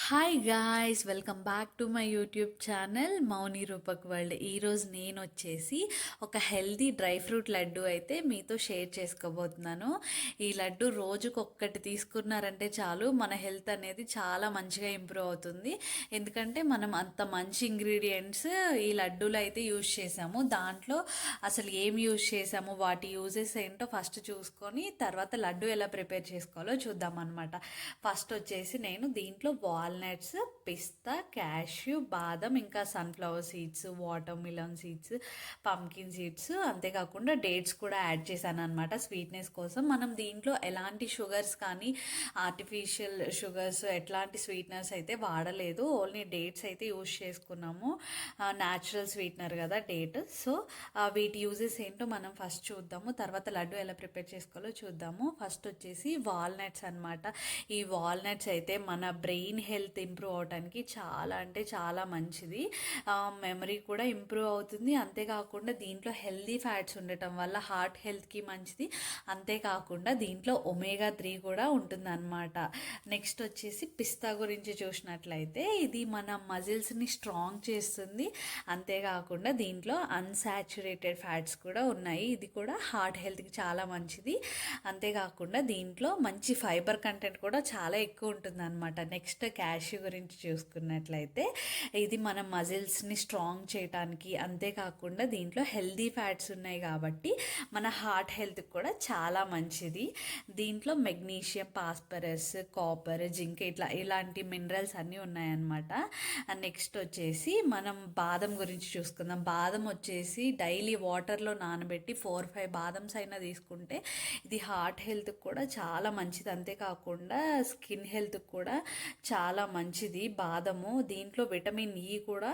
Hi guys, welcome back to my YouTube channel Mouni Rupak world. ఈరోజు నేను వచ్చేసి ఒక హెల్దీ డ్రై ఫ్రూట్ లడ్డు అయితే మీతో షేర్ చేసుకోబోతున్నాను. ఈ లడ్డు రోజుకు ఒక్కటి తీసుకున్నారంటే చాలు, మన హెల్త్ అనేది చాలా మంచిగా ఇంప్రూవ్ అవుతుంది. ఎందుకంటే మనం అంత మంచి ఇంగ్రీడియంట్స్ ఈ లడ్డూలో అయితే యూజ్ చేసాము. దాంట్లో అసలు ఏం యూజ్ చేసాము, వాటి యూజెస్ ఏంటో ఫస్ట్ చూసుకొని తర్వాత లడ్డు ఎలా ప్రిపేర్ చేసుకోవాలో చూద్దాం అనమాట. ఫస్ట్ వచ్చేసి నేను దీంట్లో వాల్నట్స్, పిస్తా, క్యాష్యూ, బాదం, ఇంకా sunflower seeds, water melon seeds, pumpkin seeds, అంతేకాకుండా డేట్స్ కూడా యాడ్ చేశాను అనమాట స్వీట్నెస్ కోసం. మనం దీంట్లో ఎలాంటి షుగర్స్ కానీ ఆర్టిఫిషియల్ షుగర్స్ ఎట్లాంటి స్వీట్నర్స్ అయితే వాడలేదు, ఓన్లీ డేట్స్ అయితే యూజ్ చేసుకున్నాము. న్యాచురల్ స్వీట్నర్ కదా డేట్. సో వీటి యూజెస్ ఏంటో మనం ఫస్ట్ చూద్దాము, తర్వాత లడ్డు ఎలా ప్రిపేర్ చేసుకోవాలో చూద్దాము. ఫస్ట్ వచ్చేసి వాల్నట్స్ అనమాట. ఈ వాల్నట్స్ అయితే మన బ్రెయిన్ హెల్త్ ఇంప్రూవ్ అవడానికి చాలా అంటే చాలా మంచిది. మెమరీ కూడా ఇంప్రూవ్ అవుతుంది. అంతేకాకుండా దీంట్లో హెల్దీ ఫ్యాట్స్ ఉండటం వల్ల హార్ట్ హెల్త్కి మంచిది. అంతేకాకుండా దీంట్లో ఒమేగా 3 కూడా ఉంటుందన్నమాట. నెక్స్ట్ వచ్చేసి పిస్తా గురించి చూసినట్లయితే ఇది మన మజిల్స్ని స్ట్రాంగ్ చేస్తుంది. అంతేకాకుండా దీంట్లో అన్సాచురేటెడ్ ఫ్యాట్స్ కూడా ఉన్నాయి, ఇది కూడా హార్ట్ హెల్త్కి చాలా మంచిది. అంతేకాకుండా దీంట్లో మంచి ఫైబర్ కంటెంట్ కూడా చాలా ఎక్కువ ఉంటుంది అనమాట. నెక్స్ట్ క్యాష్యూ గురించి చూసుకున్నట్లయితే ఇది మన మజిల్స్ని స్ట్రాంగ్ చేయడానికి, అంతేకాకుండా దీంట్లో హెల్దీ ఫ్యాట్స్ ఉన్నాయి కాబట్టి మన హార్ట్ హెల్త్కి కూడా చాలా మంచిది. దీంట్లో మెగ్నీషియం, పాస్పరస్, కాపర్, జింక్ ఇలాంటి మినరల్స్ అన్నీ ఉన్నాయన్నమాట. నెక్స్ట్ వచ్చేసి మనం బాదం గురించి చూసుకుందాం. బాదం వచ్చేసి డైలీ వాటర్లో నానబెట్టి 4-5 బాదమ్స్ అయినా తీసుకుంటే ఇది హార్ట్ హెల్త్కి కూడా చాలా మంచిది. అంతేకాకుండా స్కిన్ హెల్త్కి కూడా చాలా మంచిది బాదము. దీంట్లో విటమిన్ ఈ కూడా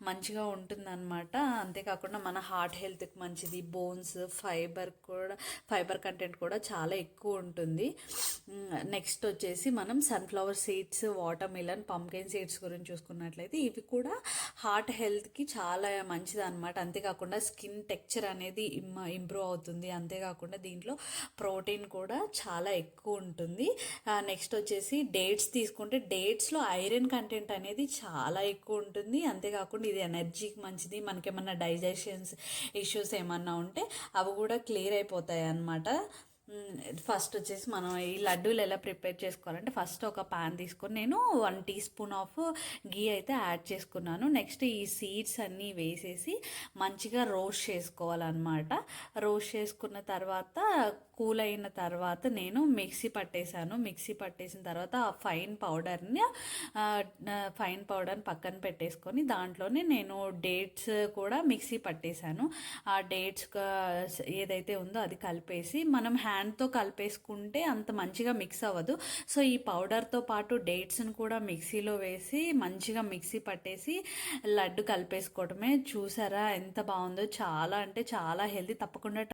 మంచిగా ఉంటుందన్నమాట. అంతేకాకుండా మన హార్ట్ హెల్త్కి మంచిది. బోన్స్, ఫైబర్ కంటెంట్ కూడా చాలా ఎక్కువ ఉంటుంది. నెక్స్ట్ వచ్చేసి మనం sunflower seeds, water melon, pumpkin seeds గురించి చూసుకున్నట్లయితే ఇవి కూడా హార్ట్ హెల్త్కి చాలా మంచిది అనమాట. అంతేకాకుండా స్కిన్ టెక్చర్ అనేది ఇంప్రూవ్ అవుతుంది. అంతేకాకుండా దీంట్లో ప్రోటీన్ కూడా చాలా ఎక్కువ ఉంటుంది. నెక్స్ట్ వచ్చేసి డేట్స్ తీసుకుంటే డేట్స్లో ఐరన్ కంటెంట్ అనేది చాలా ఎక్కువ ఉంటుంది. అంతేకాకుండా ఇది ఎనర్జీకి మంచిది. మనకేమన్నా డైజెషన్స్ ఇష్యూస్ ఏమన్నా ఉంటే అవి కూడా క్లియర్ అయిపోతాయి అన్నమాట. ఫస్ట్ వచ్చేసి మనం ఈ లడ్డూలు ఎలా ప్రిపేర్ చేసుకోవాలంటే ఫస్ట్ ఒక పాన్ తీసుకొని నేను 1 టీ స్పూన్ ఆఫ్ గీ అయితే యాడ్ చేసుకున్నాను. నెక్స్ట్ ఈ సీడ్స్ అన్నీ వేసేసి మంచిగా రోస్ట్ చేసుకోవాలన్నమాట. రోస్ట్ చేసుకున్న తర్వాత కూల్ అయిన తర్వాత నేను మిక్సీ పట్టేసిన తర్వాత ఆ ఫైన్ పౌడర్ని పక్కన పెట్టేసుకొని దాంట్లోనే నేను డేట్స్ కూడా మిక్సీ పట్టేశాను. ఆ డేట్స్ ఏదైతే ఉందో అది కలిపేసి మనం హ్యాండ్తో కలిపేసుకుంటే అంత మంచిగా మిక్స్ అవ్వదు. సో ఈ పౌడర్తో పాటు డేట్స్ని కూడా మిక్సీలో వేసి మంచిగా మిక్సీ పట్టేసి లడ్డు కలిపేసుకోవటమే. చూసారా ఎంత బాగుందో, చాలా అంటే చాలా హెల్తీ. తప్పకుండా